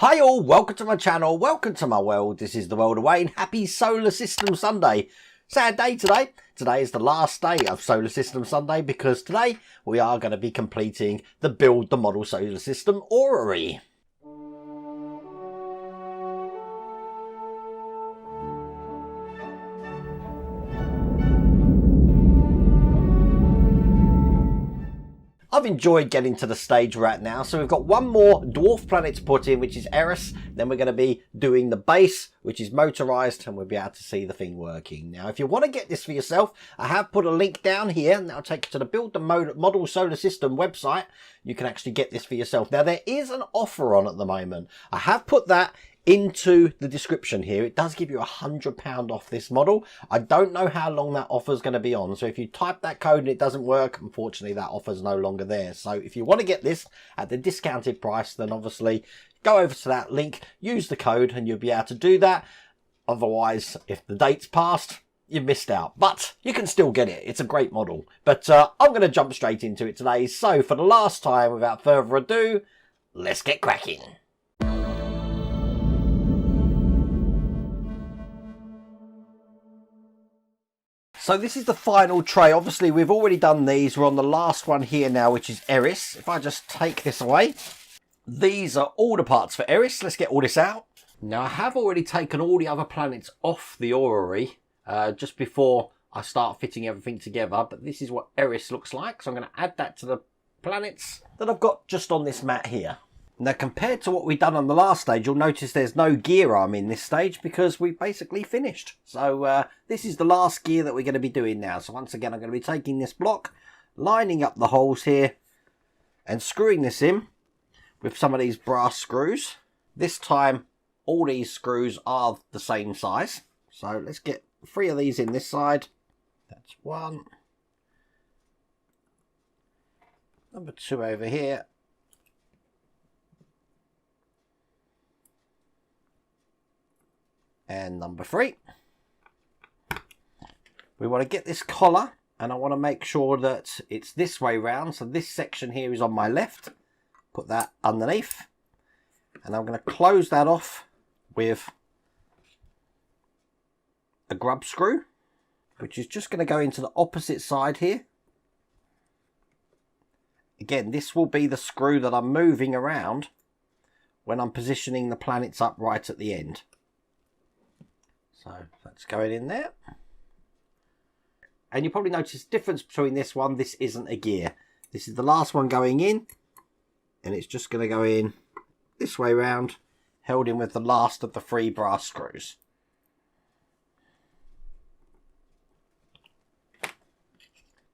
Hi all, welcome to my channel, welcome to my world. This is the world of Wayne. Happy Solar System Sunday. Sad day today. Today is the last day of Solar System Sunday because today we are going to be completing the Build the Model Solar System Orrery. I've enjoyed getting to the stage we're at now, so we've got one more dwarf planet to put in, which is Eris. Then we're going to be doing the base, which is motorized, and we'll be able to see the thing working. Now, if you want to get this for yourself, I have put a link down here, and that'll take you to the Build the Model Solar System website. You can actually get this for yourself. Now, there is an offer on at the moment. I have put that into the description here. It does give you £100 off this model. I don't know how long that offer is going to be on, so if you type that code and it doesn't work, unfortunately that offer is no longer there. So if you want to get this at the discounted price, then obviously go over to that link, use the code, and you'll be able to do that. Otherwise, if the date's passed, you missed out, but you can still get it. It's a great model. But I'm going to jump straight into it today. So for the last time, without further ado, let's get cracking. So this is the final tray. Obviously, we've already done these. We're on the last one here now, which is Eris. If I just take this away, these are all the parts for Eris. Let's get all this out. Now, I have already taken all the other planets off the Orrery just before I start fitting everything together. But this is what Eris looks like. So I'm going to add that to the planets that I've got just on this mat here. Now, compared to what we've done on the last stage, you'll notice there's no gear arm in this stage because we've basically finished. So this is the last gear that we're going to be doing now. So once again, I'm going to be taking this block, lining up the holes here and screwing this in with some of these brass screws. This time, all these screws are the same size. So let's get 3 of these in this side. That's 1. Number 2 over here. And number 3. We want to get this collar, and I want to make sure that it's this way round. So this section here is on my left. Put that underneath. And I'm going to close that off with a grub screw, which is just going to go into the opposite side here. Again, this will be the screw that I'm moving around when I'm positioning the planets up right at the end. So that's going in there. And you probably notice the difference between this one. This isn't a gear. This is the last one going in. And it's just going to go in this way round, held in with the last of the 3 brass screws.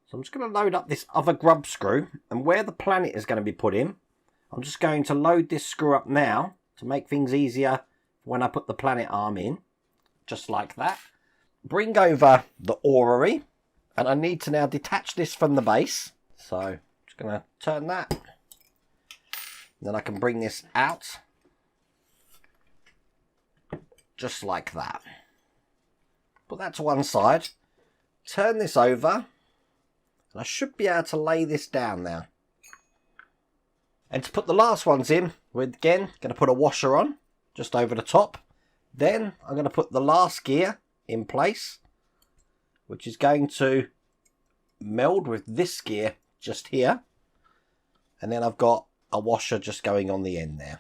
So I'm just going to load up this other grub screw. And where the planet is going to be put in, I'm just going to load this screw up now to make things easier when I put the planet arm in. Just like that. Bring over the Orrery, and I need to now detach this from the base. So I'm just going to turn that. Then I can bring this out. Just like that. Put that to one side. Turn this over. And I should be able to lay this down now. And to put the last ones in, we're again going to put a washer on. Just over the top. Then I'm going to put the last gear in place, which is going to meld with this gear just here. And then I've got a washer just going on the end there.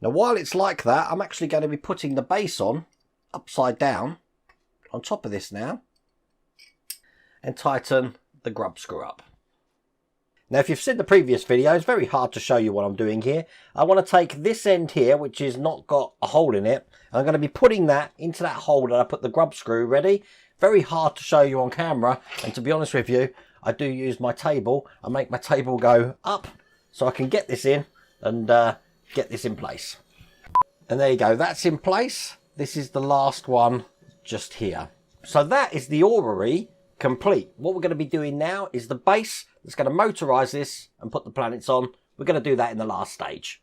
Now, while it's like that, I'm actually going to be putting the base on upside down on top of this now and tighten the grub screw up. Now, if you've seen the previous video, it's very hard to show you what I'm doing here. I want to take this end here, which has not got a hole in it. And I'm going to be putting that into that hole that I put the grub screw ready. Very hard to show you on camera. And to be honest with you, I do use my table. I make my table go up so I can get this in and get this in place. And there you go. That's in place. This is the last one just here. So that is the Orrery complete. What we're going to be doing now is the base that's going to motorize this and put the planets on. We're going to do that in the last stage.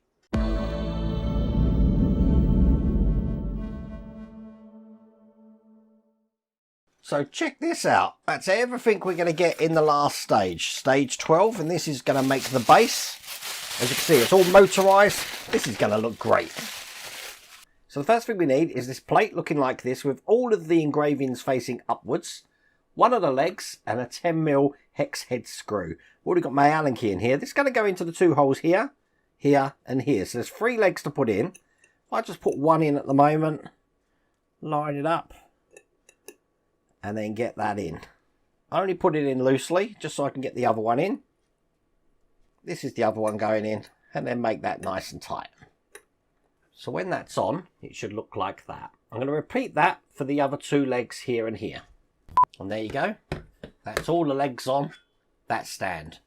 So check this out. That's everything we're going to get in the last stage, stage 12, and this is going to make the base. As you can see, it's all motorised. This is going to look great. So the first thing we need is this plate looking like this with all of the engravings facing upwards. One of the legs and a 10mm hex head screw. Already got my Allen key in here. This is going to go into the 2 holes here, here and here. So there's 3 legs to put in. I just put one in at the moment. Line it up. And then get that in. I only put it in loosely just so I can get the other one in. This is the other one going in. And then make that nice and tight. So when that's on, it should look like that. I'm going to repeat that for the other 2 legs here and here. And there you go. That's all the legs on that stand.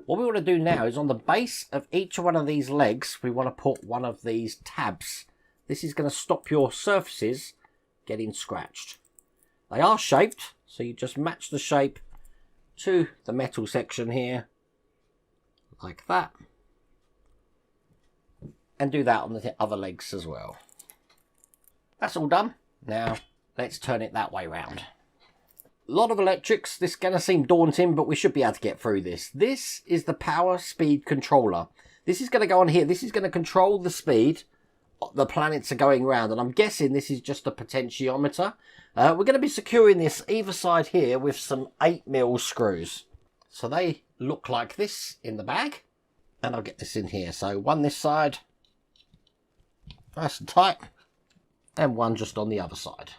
What we want to do now is on the base of each one of these legs, we want to put one of these tabs. This is going to stop your surfaces getting scratched. They are shaped, so you just match the shape to the metal section here, like that. And do that on the other legs as well. That's all done. Now, let's turn it that way round. A lot of electrics. This is going to seem daunting, but we should be able to get through this. This is the power speed controller. This is going to go on here. This is going to control the speed the planets are going round. And I'm guessing this is just a potentiometer. We're going to be securing this either side here with some 8mm screws. So they look like this in the bag. And I'll get this in here. So one this side. Nice and tight. And one just on the other side.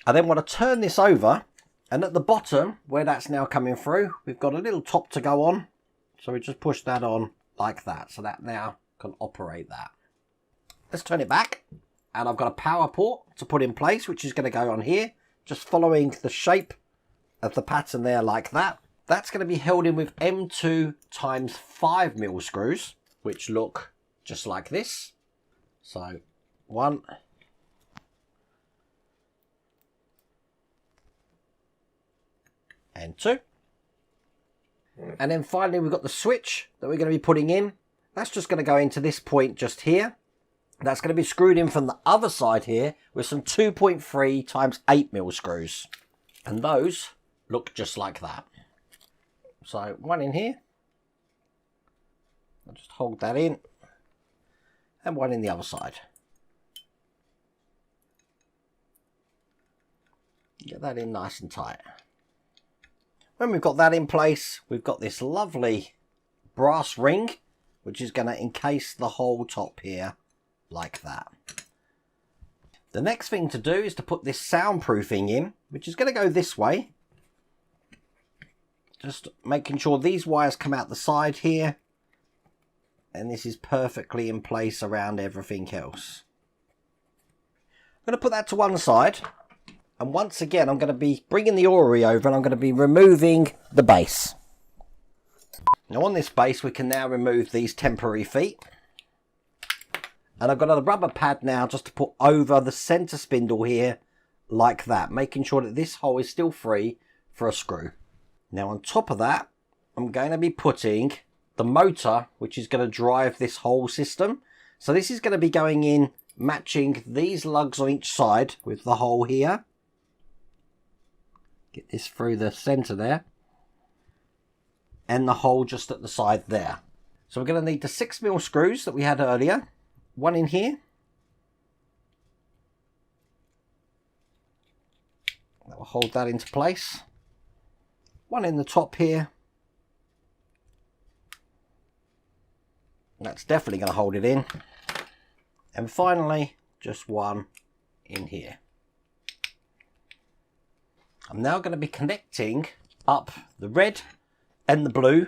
I then want to turn this over, and at the bottom where that's now coming through, we've got a little top to go on. So we just push that on like that, so that now can operate that. Let's turn it back, and I've got a power port to put in place, which is going to go on here, just following the shape of the pattern there like that. That's going to be held in with M2 times 5mm screws, which look just like this. So 1, and 2. And then finally we've got the switch that we're going to be putting in. That's just going to go into this point just here. That's going to be screwed in from the other side here with some 2.3 times 8mm screws. And those look just like that. So one in here. I'll just hold that in. And one in the other side. Get that in nice and tight. When we've got that in place, we've got this lovely brass ring, which is going to encase the whole top here, like that. The next thing to do is to put this soundproofing in, which is going to go this way. Just making sure these wires come out the side here. And this is perfectly in place around everything else. I'm going to put that to one side. And once again, I'm going to be bringing the Orrery over and I'm going to be removing the base. Now on this base, we can now remove these temporary feet. And I've got a rubber pad now just to put over the center spindle here like that, making sure that this hole is still free for a screw. Now on top of that, I'm going to be putting the motor, which is going to drive this whole system. So this is going to be going in, matching these lugs on each side with the hole here. Get this through the center there. And the hole just at the side there. So we're going to need the 6mm screws that we had earlier. One in here. That will hold that into place. One in the top here. That's definitely going to hold it in. And finally, just one in here. I'm now going to be connecting up the red and the blue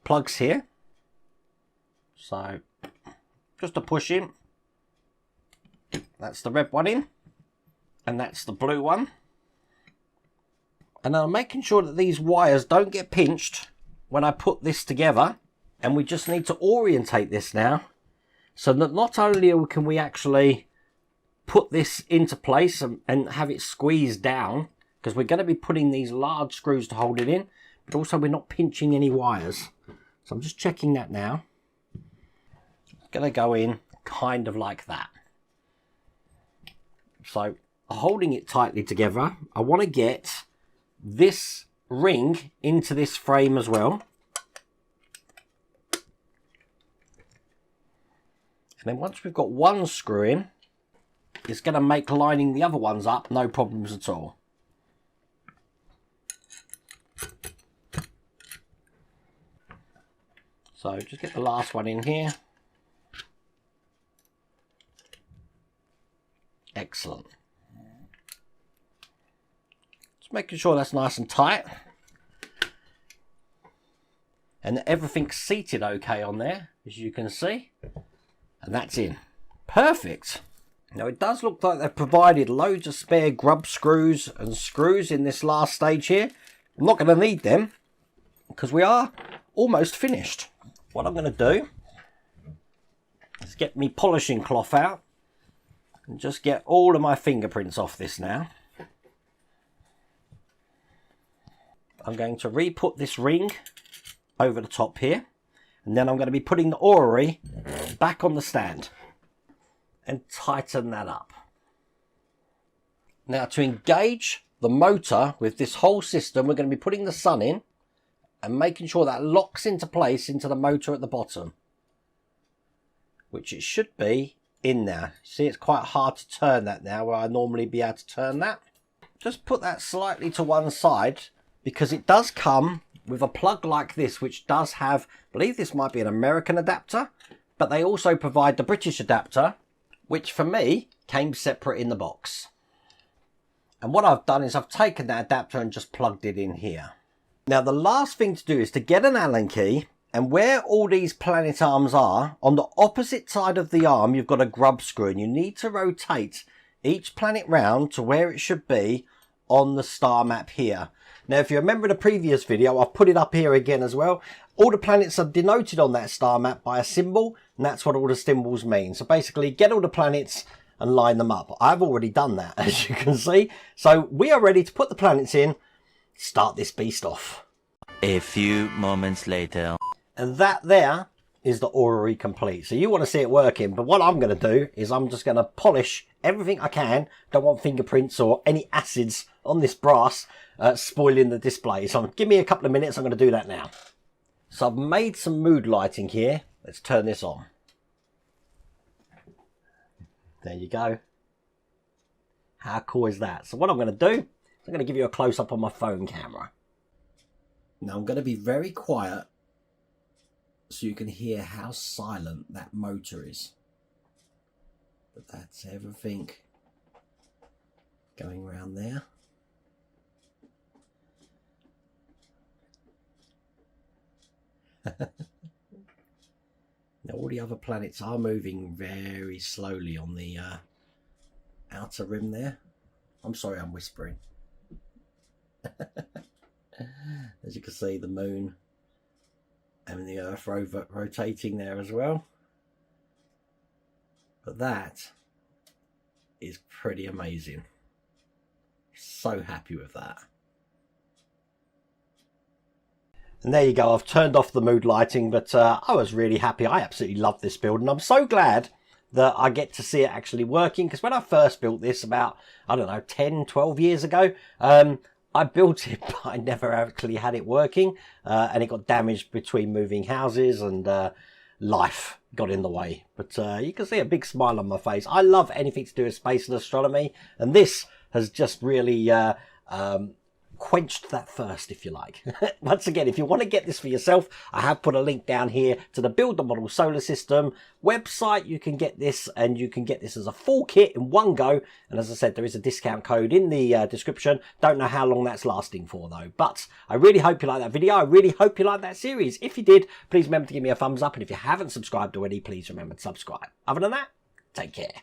plugs here. So just a push in. That's the red one in. And that's the blue one. And I'm making sure that these wires don't get pinched when I put this together. And we just need to orientate this now. So that not only can we actually put this into place and have it squeezed down, because we're going to be putting these large screws to hold it in, but also we're not pinching any wires. So I'm just checking that now. It's going to go in kind of like that. So holding it tightly together, I want to get this ring into this frame as well. then once we've got one screw in, it's going to make lining the other ones up no problems at all. So just get the last one in here. Excellent. Just making sure that's nice and tight. And everything's seated okay on there, as you can see. And that's in. Perfect. Now it does look like they've provided loads of spare grub screws and screws in this last stage here. I'm not going to need them because we are almost finished. What I'm going to do is get me polishing cloth out and just get all of my fingerprints off this now. I'm going to re-put this ring over the top here, and then I'm going to be putting the orrery back on the stand and tighten that up. Now to engage the motor with this whole system, we're going to be putting the sun in and making sure that locks into place into the motor at the bottom, which it should be in there. See, it's quite hard to turn that now where I normally be able to turn that. Just put that slightly to one side because it does come with a plug like this, which does have, I believe this might be an American adapter, but they also provide the British adapter, which for me came separate in the box. And what I've done is I've taken that adapter and just plugged it in here. Now the last thing to do is to get an Allen key, and where all these planet arms are, on the opposite side of the arm you've got a grub screw, and you need to rotate each planet round to where it should be on the star map here. Now if you remember the previous video, I've put it up here again as well. All the planets are denoted on that star map by a symbol, and that's what all the symbols mean. So basically get all the planets and line them up. I've already done that, as you can see. So we are ready to put the planets in, start this beast off. A few moments later. And that there is the orrery complete. So you want to see it working, but what I'm going to do is I'm just going to polish everything I can. Don't want fingerprints or any acids on this brass spoiling the display. So give me a couple of minutes, I'm going to do that now. So I've made some mood lighting here. Let's turn this on. There you go. How cool is that? So what I'm going to do is I'm going to give you a close-up on my phone camera. Now I'm going to be very quiet so you can hear how silent that motor is. But that's everything going around there. Now all the other planets are moving very slowly on the outer rim there. I'm sorry I'm whispering. As you can see, the moon and the Earth rotating there as well. But that is pretty amazing. So happy with that. And there you go, I've turned off the mood lighting, but I was really happy. I absolutely love this build, and I'm so glad that I get to see it actually working, because when I first built this about, I don't know, 10, 12 years ago, I built it, but I never actually had it working, and it got damaged between moving houses, and life got in the way. But you can see a big smile on my face. I love anything to do with space and astronomy, and this has just really quenched that thirst, if you like. Once again, if you want to get this for yourself, I have put a link down here to the Build the Model Solar System website. You can get this, and you can get this as a full kit in one go. And as I said, there is a discount code in the description. Don't know how long that's lasting for though. But I really hope you like that video. I really hope you like that series. If you did, please remember to give me a thumbs up. And if you haven't subscribed already, please remember to subscribe. Other than that, take care.